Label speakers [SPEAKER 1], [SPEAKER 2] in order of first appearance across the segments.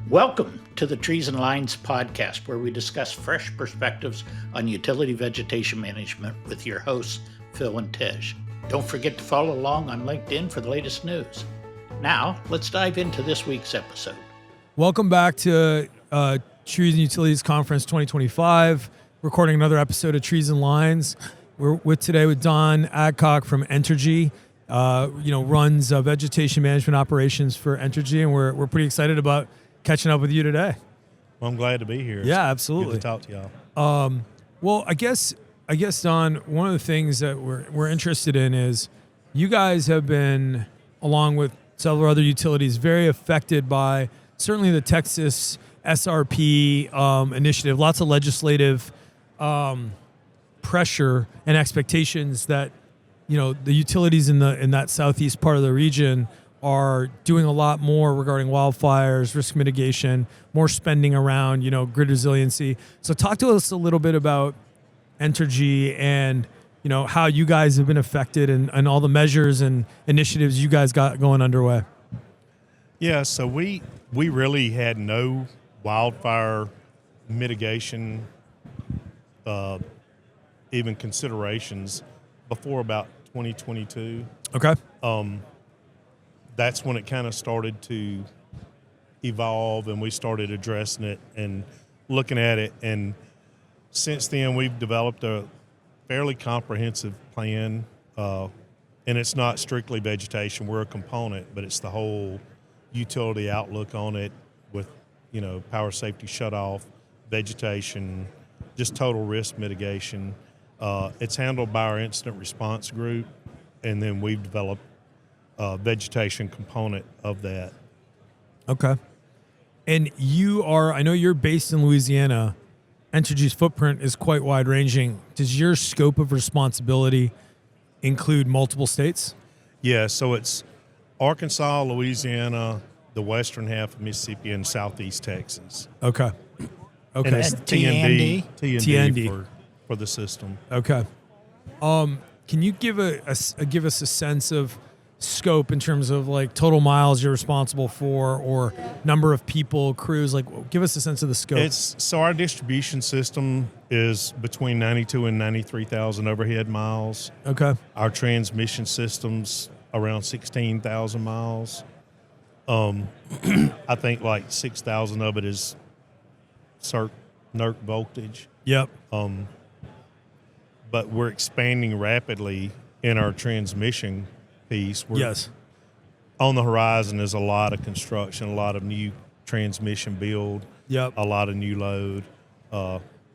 [SPEAKER 1] Welcome to the Trees and Lines podcast, where we discuss fresh perspectives on utility vegetation management with your hosts, Phil and Tej. Don't forget to follow along on LinkedIn for the latest news. Now, let's dive into this week's episode.
[SPEAKER 2] Welcome back to Trees and Utilities Conference 2025, recording another episode of Trees and Lines. We're today with Don Adcock from Entergy, runs vegetation management operations for Entergy, and we're pretty excited about catching up with you today.
[SPEAKER 3] Well, I'm glad to be here.
[SPEAKER 2] Yeah, absolutely.
[SPEAKER 3] Good to talk to y'all.
[SPEAKER 2] Well, I guess Don, one of the things that we're interested in is you guys have been, along with several other utilities, very affected by certainly the Texas SRP initiative. Lots of legislative pressure and expectations that the utilities in that southeast part of the region are doing a lot more regarding wildfires, risk mitigation, more spending around, grid resiliency. So talk to us a little bit about Entergy and, how you guys have been affected and all the measures and initiatives you guys got going underway.
[SPEAKER 3] Yeah, so we really had no wildfire mitigation, even considerations before about 2022.
[SPEAKER 2] Okay.
[SPEAKER 3] That's when it kind of started to evolve, and we started addressing it and looking at it. And since then, we've developed a fairly comprehensive plan, and it's not strictly vegetation. We're a component, but it's the whole utility outlook on it with, power safety shutoff, vegetation, just total risk mitigation. It's handled by our incident response group, and then we've developed vegetation component of that.
[SPEAKER 2] Okay. And I know you're based in Louisiana. Entergy's footprint is quite wide ranging. Does your scope of responsibility include multiple states?
[SPEAKER 3] Yeah, so it's Arkansas, Louisiana, the western half of Mississippi, and southeast Texas.
[SPEAKER 2] Okay.
[SPEAKER 3] And it's T&D for the system.
[SPEAKER 2] Okay. Can you give us a sense of scope in terms of like total miles you're responsible for, or number of people, crews? Like, give us a sense of the scope.
[SPEAKER 3] So our distribution system is between 92 and 93,000 overhead miles.
[SPEAKER 2] Okay.
[SPEAKER 3] Our transmission system's around 16,000 miles. I think like 6,000 of it is NERC voltage.
[SPEAKER 2] Yep.
[SPEAKER 3] But we're expanding rapidly in our transmission piece.
[SPEAKER 2] Yes.
[SPEAKER 3] On the horizon is a lot of construction, a lot of new transmission build,
[SPEAKER 2] Yep.
[SPEAKER 3] a lot of new load.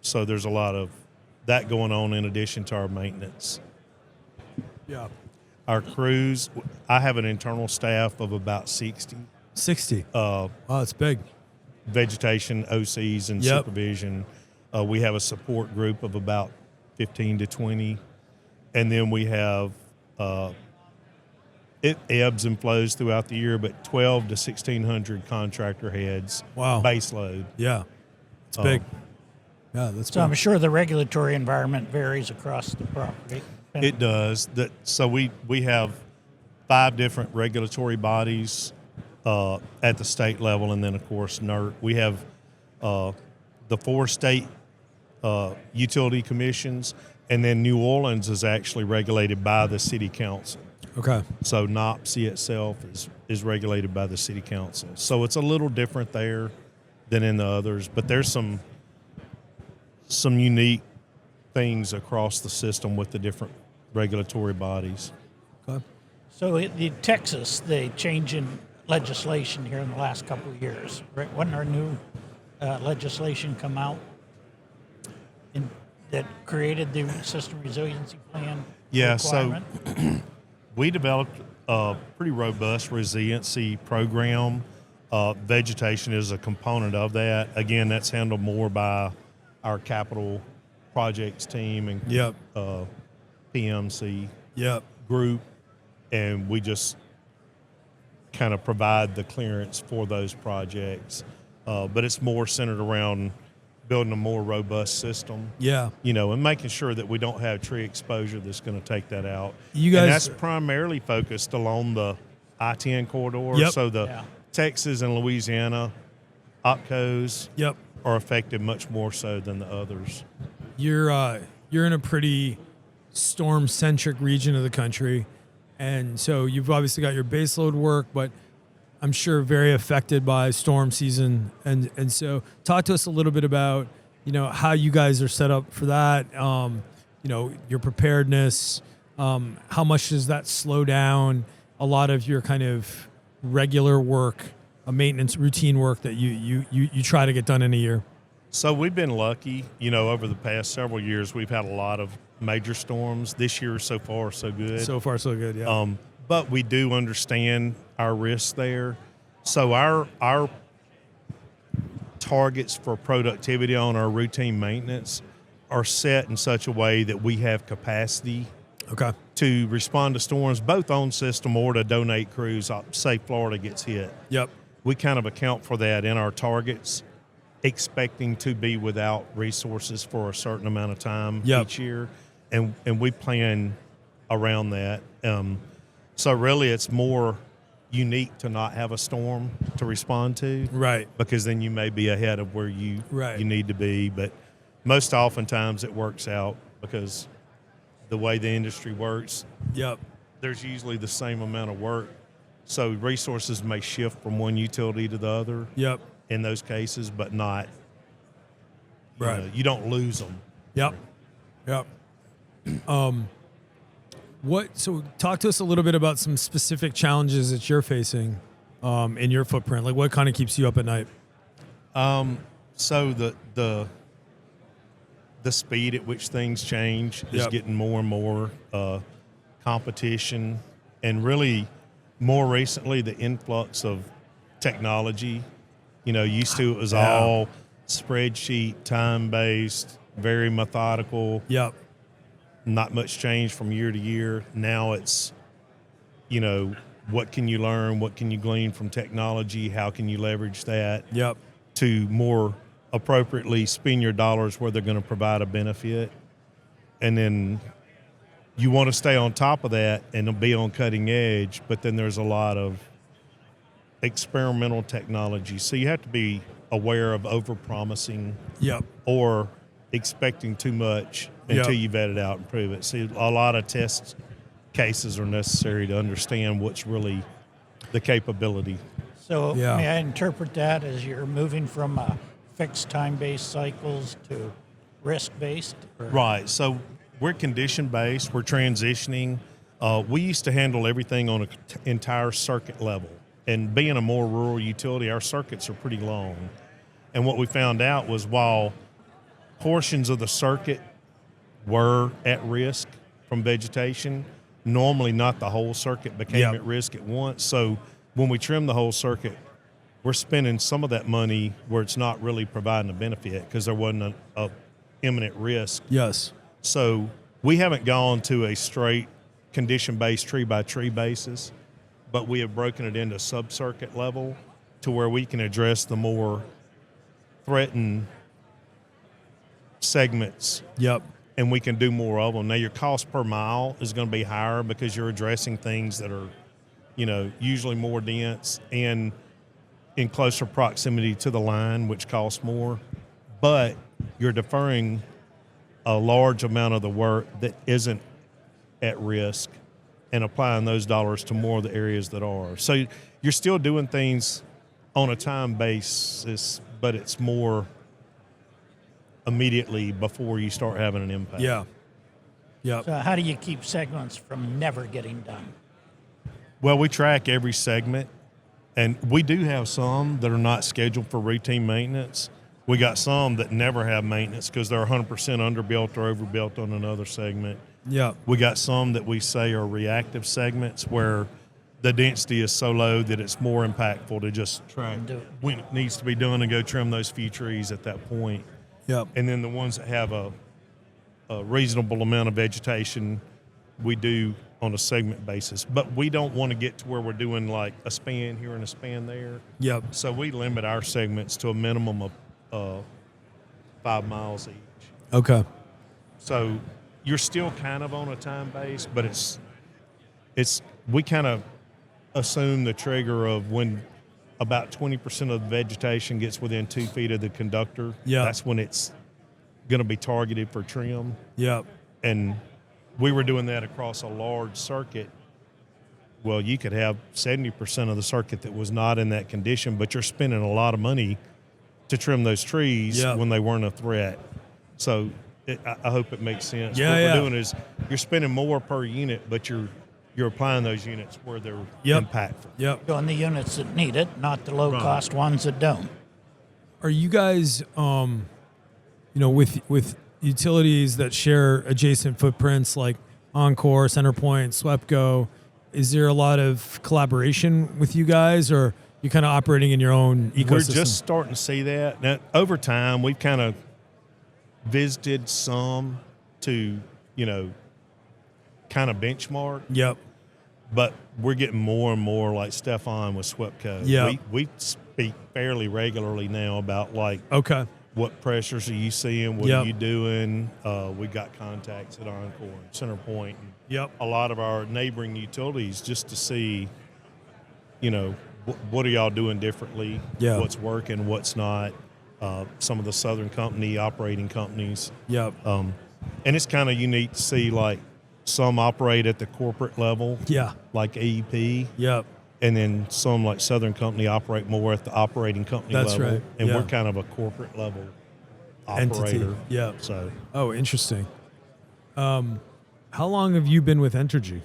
[SPEAKER 3] So there's a lot of that going on in addition to our maintenance.
[SPEAKER 2] Yeah.
[SPEAKER 3] Our crews, I have an internal staff of about 60.
[SPEAKER 2] 60. Wow, that's big.
[SPEAKER 3] Vegetation, OCs, and
[SPEAKER 2] Yep.
[SPEAKER 3] supervision. We have a support group of about 15 to 20. And then we have it ebbs and flows throughout the year, but 12 to 1,600 contractor heads.
[SPEAKER 2] Wow.
[SPEAKER 3] Base load.
[SPEAKER 2] Yeah. It's big. Yeah, that's
[SPEAKER 1] So
[SPEAKER 2] big.
[SPEAKER 1] I'm sure the regulatory environment varies across the property.
[SPEAKER 3] It does. So we have 5 different regulatory bodies at the state level, and then, of course, NERC. We have the 4 state utility commissions, and then New Orleans is actually regulated by the city council.
[SPEAKER 2] Okay.
[SPEAKER 3] So NOPC itself is regulated by the city council. So it's a little different there than in the others, but there's some unique things across the system with the different regulatory bodies.
[SPEAKER 2] Okay.
[SPEAKER 1] So in Texas, the change in legislation here in the last couple of years, right? When our new legislation come out that created the system resiliency plan requirement?
[SPEAKER 3] So we developed a pretty robust resiliency program. Vegetation is a component of that. Again, that's handled more by our capital projects team and
[SPEAKER 2] Yep.
[SPEAKER 3] PMC
[SPEAKER 2] Yep.
[SPEAKER 3] group, and we just kind of provide the clearance for those projects. But it's more centered around building a more robust system.
[SPEAKER 2] Yeah.
[SPEAKER 3] And making sure that we don't have tree exposure that's going to take that out.
[SPEAKER 2] You guys,
[SPEAKER 3] and that's primarily focused along the I-10 corridor.
[SPEAKER 2] Yep.
[SPEAKER 3] So the Texas and Louisiana opcos
[SPEAKER 2] Yep.
[SPEAKER 3] are affected much more so than the others.
[SPEAKER 2] You're in a pretty storm-centric region of the country, and so you've obviously got your baseload work, but I'm sure very affected by storm season. And so talk to us a little bit about, how you guys are set up for that, your preparedness, how much does that slow down a lot of your kind of regular work, maintenance routine work that you try to get done in a year?
[SPEAKER 3] So we've been lucky, over the past several years, we've had a lot of major storms. This year, so far, so good.
[SPEAKER 2] So far, so good, yeah.
[SPEAKER 3] But we do understand our risks there. So our targets for productivity on our routine maintenance are set in such a way that we have capacity
[SPEAKER 2] Okay.
[SPEAKER 3] to respond to storms, both on system or to donate crews, say Florida gets hit.
[SPEAKER 2] Yep.
[SPEAKER 3] We kind of account for that in our targets, expecting to be without resources for a certain amount of time each year. And we plan around that. So really it's more unique to not have a storm to respond to.
[SPEAKER 2] Right.
[SPEAKER 3] Because then you may be ahead of where you need to be. But most oftentimes it works out because the way the industry works, there's usually the same amount of work. So resources may shift from one utility to the other in those cases, but not, you don't lose them.
[SPEAKER 2] Yep. So talk to us a little bit about some specific challenges that you're facing in your footprint. Like what kind of keeps you up at night?
[SPEAKER 3] So the speed at which things change is getting more and more competition, and really more recently the influx of technology. Used to it was all spreadsheet, time-based, very methodical. Not much change from year to year. Now it's, what can you learn? What can you glean from technology? How can you leverage that to more appropriately spend your dollars where they're going to provide a benefit? And then you want to stay on top of that and be on cutting edge, but then there's a lot of experimental technology. So you have to be aware of over-promising or expecting too much until you vet it out and prove it. See, a lot of test cases are necessary to understand what's really the capability.
[SPEAKER 1] So may I interpret that as you're moving from fixed time-based cycles to risk-based?
[SPEAKER 3] Right. So we're condition-based. We're transitioning. We used to handle everything on an entire circuit level. And being a more rural utility, our circuits are pretty long. And what we found out was while portions of the circuit were at risk from vegetation, normally not the whole circuit became at risk at once. So when we trim the whole circuit, we're spending some of that money where it's not really providing a benefit because there wasn't a imminent risk. So we haven't gone to a straight condition-based tree-by-tree basis, but we have broken it into sub-circuit level to where we can address the more threatened segments. And we can do more of them. Now, your cost per mile is going to be higher because you're addressing things that are, usually more dense and in closer proximity to the line, which costs more. But you're deferring a large amount of the work that isn't at risk and applying those dollars to more of the areas that are. So you're still doing things on a time basis, but it's more immediately before you start having an impact.
[SPEAKER 1] So how do you keep segments from never getting done?
[SPEAKER 3] Well, we track every segment, and we do have some that are not scheduled for routine maintenance. We got some that never have maintenance because they're 100% underbuilt or overbuilt on another segment. We got some that we say are reactive segments where the density is so low that it's more impactful to just track when it needs to be done and go trim those few trees at that point. And then the ones that have a reasonable amount of vegetation, we do on a segment basis. But we don't want to get to where we're doing like a span here and a span there. So we limit our segments to a minimum of 5 miles each. So you're still kind of on a time base, but it's we kind of assume the trigger of when about 20% of the vegetation gets within 2 feet of the conductor,
[SPEAKER 2] Yeah.
[SPEAKER 3] that's when it's going to be targeted for trim.
[SPEAKER 2] Yep.
[SPEAKER 3] And we were doing that across a large circuit. Well, you could have 70% of the circuit that was not in that condition, but you're spending a lot of money to trim those trees when they weren't a threat. So I hope it makes sense.
[SPEAKER 2] Yeah,
[SPEAKER 3] what
[SPEAKER 2] yeah.
[SPEAKER 3] we're doing is you're spending more per unit, but you're applying those units where they're impactful.
[SPEAKER 2] Yep.
[SPEAKER 1] On the units that need it, not the low-cost ones that don't.
[SPEAKER 2] Are you guys, with utilities that share adjacent footprints like Encore, CenterPoint, SWEPCO, is there a lot of collaboration with you guys, or you kind of operating in your own ecosystem?
[SPEAKER 3] We're just starting to see that. Now, over time, we've kind of visited some to, kind of benchmark.
[SPEAKER 2] Yep.
[SPEAKER 3] But we're getting more and more like Stefan with SWEPCO.
[SPEAKER 2] Yeah.
[SPEAKER 3] We speak fairly regularly now about
[SPEAKER 2] Okay.
[SPEAKER 3] what pressures are you seeing? What
[SPEAKER 2] Yep.
[SPEAKER 3] are you doing? We got contacts at Encore and CenterPoint. And
[SPEAKER 2] Yep.
[SPEAKER 3] a lot of our neighboring utilities just to see, what are y'all doing differently?
[SPEAKER 2] Yeah.
[SPEAKER 3] What's working, what's not. Some of the Southern Company operating companies.
[SPEAKER 2] Yep.
[SPEAKER 3] And it's kind of unique to see some operate at the corporate level.
[SPEAKER 2] Yeah.
[SPEAKER 3] Like AEP.
[SPEAKER 2] Yep.
[SPEAKER 3] And then some like Southern Company operate more at the operating company
[SPEAKER 2] That's
[SPEAKER 3] level.
[SPEAKER 2] right.
[SPEAKER 3] And
[SPEAKER 2] Yeah.
[SPEAKER 3] we're kind of a corporate level
[SPEAKER 2] Entity.
[SPEAKER 3] operator.
[SPEAKER 2] Yeah.
[SPEAKER 3] So
[SPEAKER 2] Oh, interesting. How long have you been with Entergy?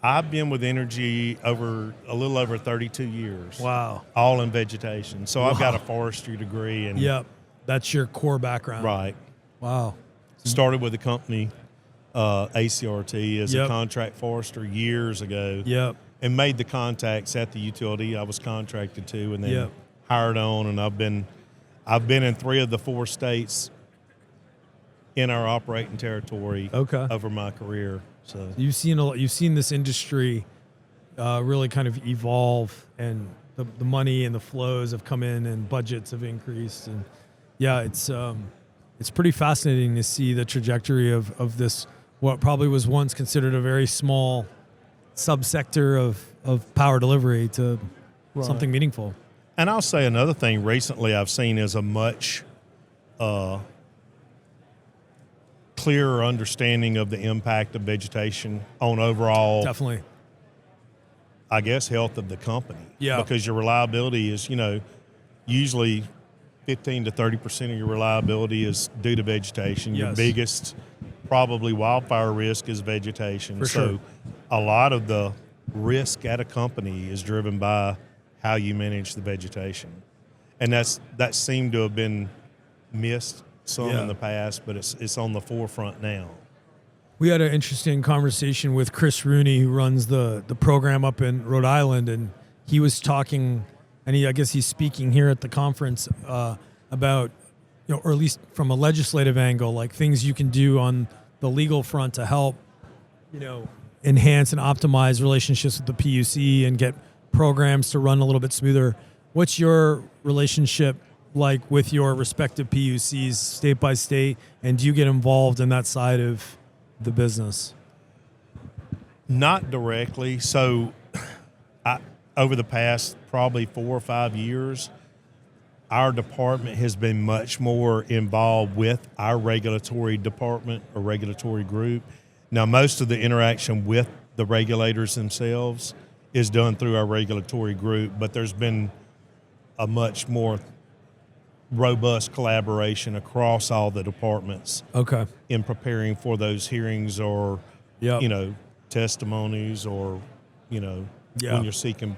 [SPEAKER 3] I've been with Entergy a little over 32 years.
[SPEAKER 2] Wow.
[SPEAKER 3] All in vegetation. So I've got
[SPEAKER 2] Wow.
[SPEAKER 3] a forestry degree. And
[SPEAKER 2] Yep. That's your core background.
[SPEAKER 3] Right.
[SPEAKER 2] Wow.
[SPEAKER 3] Started with a company, ACRT, as a
[SPEAKER 2] Yep.
[SPEAKER 3] contract forester years ago.
[SPEAKER 2] Yep.
[SPEAKER 3] And made the contacts at the utility I was contracted to, and then
[SPEAKER 2] Yep.
[SPEAKER 3] hired on. And I've been in 3 of the 4 states in our operating territory over my career. So
[SPEAKER 2] You've seen this industry really kind of evolve, and the money and the flows have come in, and budgets have increased, and it's pretty fascinating to see the trajectory of this, what probably was once considered a very small subsector of power delivery to something meaningful.
[SPEAKER 3] And I'll say another thing recently I've seen is a much clearer understanding of the impact of vegetation on overall,
[SPEAKER 2] Definitely.
[SPEAKER 3] I guess, health of the company.
[SPEAKER 2] Yeah.
[SPEAKER 3] Because your reliability is, usually 15 to 30% of your reliability is due to vegetation. Your
[SPEAKER 2] Yes.
[SPEAKER 3] biggest probably wildfire risk is vegetation.
[SPEAKER 2] For
[SPEAKER 3] so
[SPEAKER 2] sure.
[SPEAKER 3] a lot of the risk at a company is driven by how you manage the vegetation. And that seemed to have been missed some in the past, but it's on the forefront now.
[SPEAKER 2] We had an interesting conversation with Chris Rooney, who runs the program up in Rhode Island, and he was talking, and I guess he's speaking here at the conference about, or at least from a legislative angle, like things you can do on the legal front to help, enhance and optimize relationships with the PUC and get programs to run a little bit smoother. What's your relationship like with your respective PUCs state by state, and do you get involved in that side of the business?
[SPEAKER 3] Not directly. So over the past probably 4 or 5 years, our department has been much more involved with our regulatory department or regulatory group. Now, most of the interaction with the regulators themselves is done through our regulatory group, but there's been a much more robust collaboration across all the departments in preparing for those hearings or, testimonies or, when you're seeking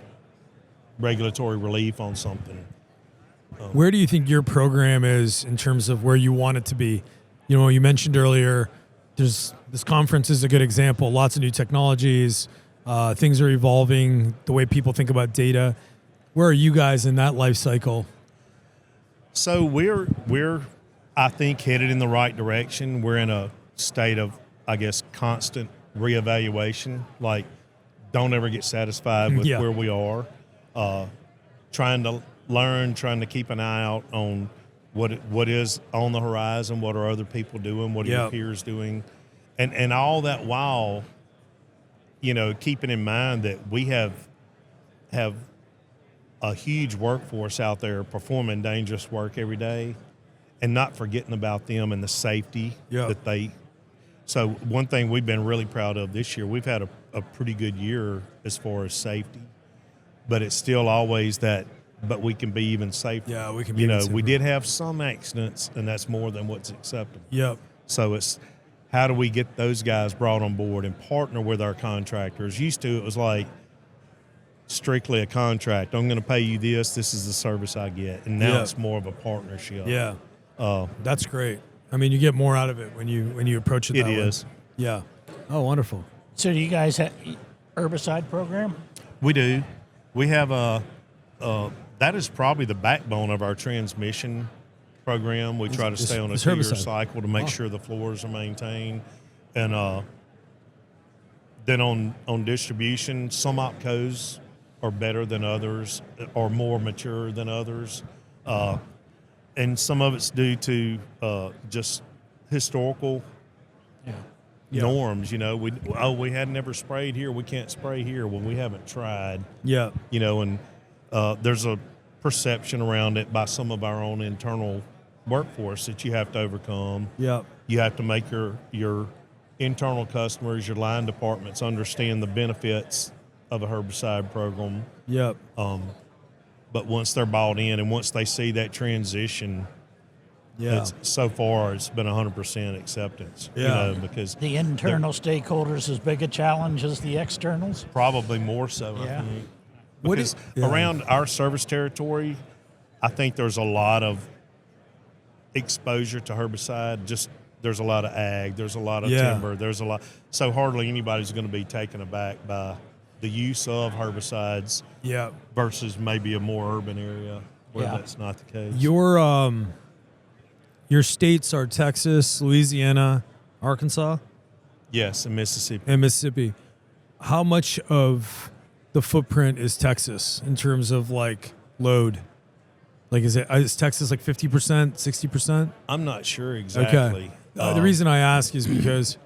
[SPEAKER 3] regulatory relief on something.
[SPEAKER 2] Where do you think your program is in terms of where you want it to be? You mentioned earlier, this conference is a good example. Lots of new technologies, things are evolving, the way people think about data. Where are you guys in that life cycle?
[SPEAKER 3] So we're I think headed in the right direction. We're in a state of, I guess, constant reevaluation. Like, don't ever get satisfied with where we are. Trying to learn, trying to keep an eye out on what is on the horizon, what are other people doing, what are your peers doing, and all that while, keeping in mind that we have a huge workforce out there performing dangerous work every day, and not forgetting about them and the safety that they. So one thing we've been really proud of this year, we've had a pretty good year as far as safety, but it's still always that. But we can be even safer.
[SPEAKER 2] Yeah, we can be even safer.
[SPEAKER 3] We did have some accidents, and that's more than what's acceptable.
[SPEAKER 2] Yep.
[SPEAKER 3] So it's how do we get those guys brought on board and partner with our contractors? Used to, it was like strictly a contract. I'm going to pay you this. This is the service I get. And now it's more of a partnership.
[SPEAKER 2] Yeah. That's great. I mean, you get more out of it when you approach it that way.
[SPEAKER 3] It is.
[SPEAKER 2] Yeah. Oh, wonderful.
[SPEAKER 1] So do you guys have herbicide program?
[SPEAKER 3] We do. We have that is probably the backbone of our transmission program. We try to stay on a 2-year cycle to make sure the floors are maintained. And then on distribution, some opcos are better than others or more mature than others. And some of it's due to just historical norms. We had never sprayed here. We can't spray here when we haven't tried.
[SPEAKER 2] Yeah.
[SPEAKER 3] And there's a perception around it by some of our own internal workforce that you have to overcome.
[SPEAKER 2] Yeah.
[SPEAKER 3] You have to make your internal customers, your line departments understand the benefits of a herbicide program.
[SPEAKER 2] Yep.
[SPEAKER 3] But once they're bought in and once they see that transition, so far it's been 100% acceptance. Because
[SPEAKER 1] the internal stakeholders as big a challenge as the externals?
[SPEAKER 3] Probably more so, I think. Because around our service territory, I think there's a lot of exposure to herbicide. Just there's a lot of ag, there's a lot of timber, there's a lot. So hardly anybody's going to be taken aback by the use of herbicides versus maybe a more urban area where that's not the case.
[SPEAKER 2] Your states are Texas, Louisiana, Arkansas?
[SPEAKER 3] Yes, and Mississippi.
[SPEAKER 2] How much of the footprint is Texas in terms of like load? Like is Texas like 50%, 60%?
[SPEAKER 3] I'm not sure exactly.
[SPEAKER 2] Okay. The reason I ask is because,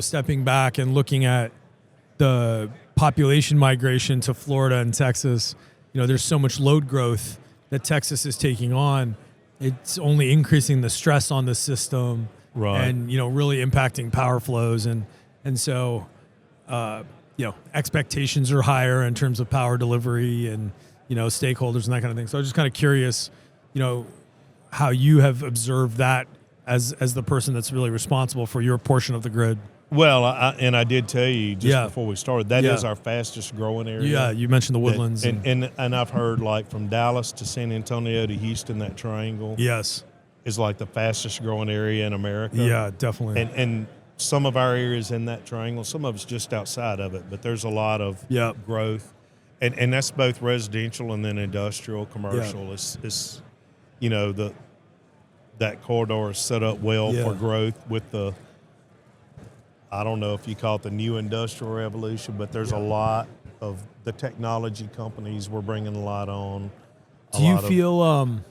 [SPEAKER 2] stepping back and looking at the population migration to Florida and Texas, there's so much load growth that Texas is taking on. It's only increasing the stress on the system, and really impacting power flows, and so expectations are higher in terms of power delivery and stakeholders and that kind of thing. So I'm just kind of curious, how you have observed that as the person that's really responsible for your portion of the grid.
[SPEAKER 3] Well, I did tell you just before we started, that is our fastest growing area.
[SPEAKER 2] Yeah, you mentioned the woodlands.
[SPEAKER 3] And I've heard like from Dallas to San Antonio to Houston, that triangle is like the fastest growing area in America.
[SPEAKER 2] Yeah, definitely.
[SPEAKER 3] And some of our areas in that triangle, some of it's just outside of it, but there's a lot of growth. And that's both residential and then industrial, commercial. It's that corridor is set up well for growth with the, I don't know if you call it the new industrial revolution, but there's a lot of the technology companies we're bringing a lot on.
[SPEAKER 2] Do you feel I'm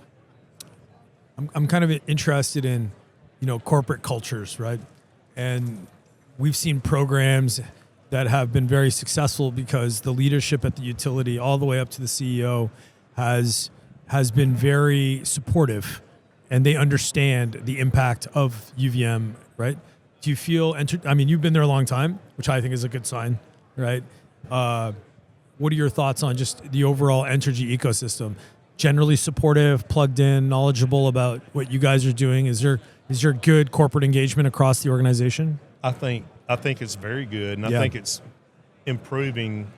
[SPEAKER 2] kind of interested in, corporate cultures, right? And we've seen programs that have been very successful because the leadership at the utility all the way up to the CEO has been very supportive, and they understand the impact of UVM, right? Do you feel, you've been there a long time, which I think is a good sign, right? What are your thoughts on just the overall Entergy ecosystem? Generally supportive, plugged in, knowledgeable about what you guys are doing? Is there good corporate engagement across the organization?
[SPEAKER 3] I think it's very good, and I think it's improving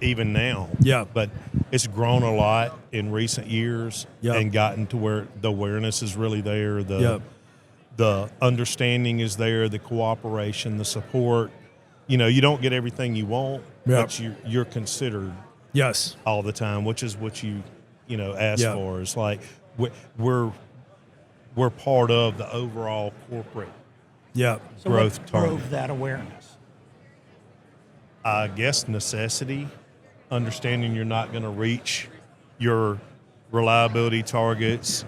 [SPEAKER 3] even now.
[SPEAKER 2] Yeah.
[SPEAKER 3] But it's grown a lot in recent years and gotten to where the awareness is really there. The understanding is there, the cooperation, the support. You don't get everything you want, but you're considered all the time, which is what you ask for. It's like we're part of the overall corporate growth target.
[SPEAKER 1] Drove that awareness?
[SPEAKER 3] I guess necessity, understanding you're not going to reach your reliability targets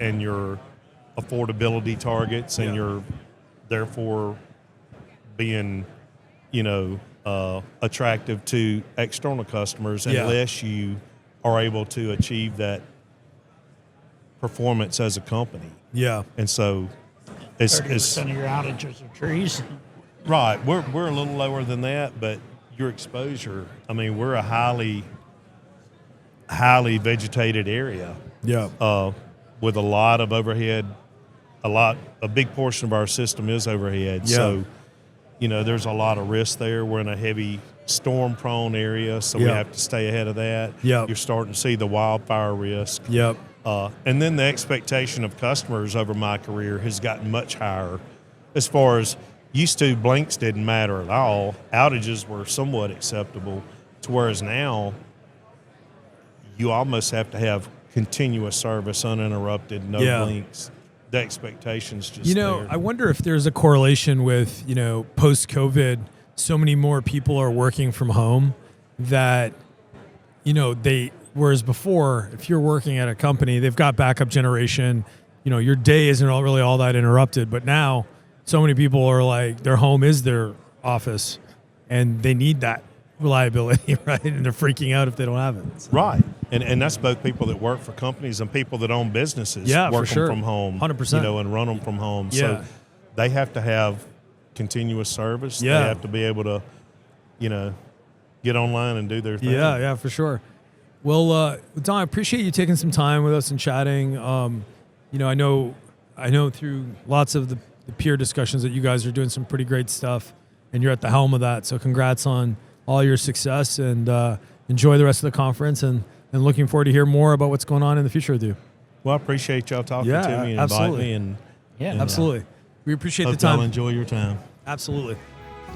[SPEAKER 3] and your affordability targets, and you're therefore being, attractive to external customers unless you are able to achieve that performance as a company.
[SPEAKER 2] Yeah.
[SPEAKER 3] And so it's
[SPEAKER 1] 30% of your outages are trees.
[SPEAKER 3] right. We're a little lower than that, but your exposure, I mean, we're a highly vegetated area.
[SPEAKER 2] Yeah.
[SPEAKER 3] With a lot of overhead. A big portion of our system is overhead.
[SPEAKER 2] Yeah.
[SPEAKER 3] So, there's a lot of risk there. We're in a heavy storm-prone area, so we have to stay ahead of that.
[SPEAKER 2] Yeah.
[SPEAKER 3] You're starting to see the wildfire risk.
[SPEAKER 2] Yep.
[SPEAKER 3] And then the expectation of customers over my career has gotten much higher. As far as used to, blinks didn't matter at all. Outages were somewhat acceptable, to whereas now you almost have to have continuous service, uninterrupted, no blinks. The expectation's just there.
[SPEAKER 2] I wonder if there's a correlation with, post-COVID, so many more people are working from home that, whereas before, if you're working at a company, they've got backup generation, your day isn't really all that interrupted. But now so many people are like, their home is their office and they need that reliability, right? And they're freaking out if they don't have it. So.
[SPEAKER 3] Right. And that's both people that work for companies and people that own businesses.
[SPEAKER 2] For sure.
[SPEAKER 3] From home.
[SPEAKER 2] 100%.
[SPEAKER 3] And run them from home.
[SPEAKER 2] Yeah.
[SPEAKER 3] So they have to have continuous service.
[SPEAKER 2] Yeah.
[SPEAKER 3] They have to be able to, get online and do their thing.
[SPEAKER 2] Yeah, for sure. Well, Don, I appreciate you taking some time with us and chatting. I know through lots of the peer discussions that you guys are doing some pretty great stuff, and you're at the helm of that. So congrats on all your success, and enjoy the rest of the conference, and looking forward to hear more about what's going on in the future with you.
[SPEAKER 3] Well, I appreciate y'all talking to me and
[SPEAKER 2] absolutely.
[SPEAKER 3] inviting me. And
[SPEAKER 2] Absolutely. We appreciate
[SPEAKER 3] hope
[SPEAKER 2] the time.
[SPEAKER 3] y'all enjoy your time.
[SPEAKER 2] Absolutely.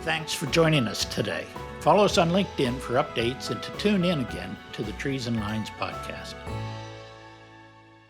[SPEAKER 1] Thanks for joining us today. Follow us on LinkedIn for updates and to tune in again to the Trees and Lines podcast.